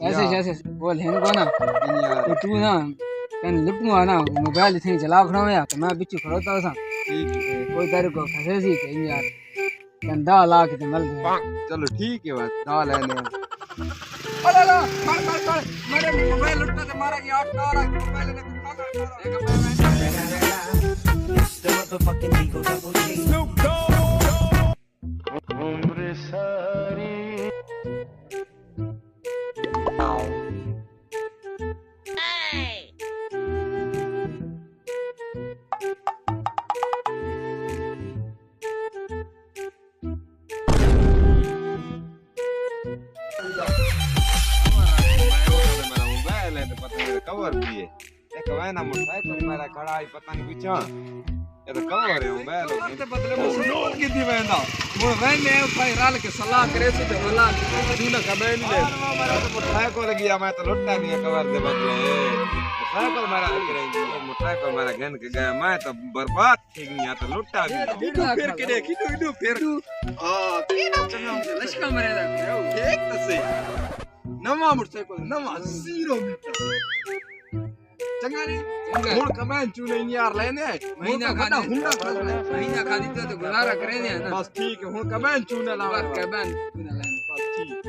ऐसे या जैसे बोल है को ना यार तो तू ना कन लुटूंगा ना मोबाइल थी चला खड़ो या तो मैं बिच खड़ो तो सा ठीक है कोई तेरे को फसे सी के यार कन 10 लाख ते मिल गए चलो ठीक है बस दाल लेने अरे ला कर मेरे मोबाइल लुटना ते मारा की 8 और मोबाइल ने मेरा मोबाइल है तो पता नहीं कवर भी है एक वैना मोटरसाइकिल मेरा खड़ा है पता नहीं पीछे ये तो कवर है मोबाइल करते बदले मुसीबत की थी वेंदा वो वेने भाई राल के सलाह करे से तो बोला तू ना कबे नहीं ले मेरा तो मोटरसाइकिल गया मैं तो लुटता नहीं है कवर दे बदले मोटरसाइकिल मेरा करेंगे मोटरसाइकिल मेरा घेन के गया मैं तो बर्बाद थी गया तो लुटता भी इडू फिर के देख इडू फिर हां लश्का मरे दा एक तो से नवा मोटरसाइकिल नवा 0 मीटर चंगा ने हुन कमेंट चू नहीं यार लेने महीना खादी तो गुजारा करे ने ना बस ठीक है हुन कमेंट चू ना लावा बात के बन तू ना ले बस ठीक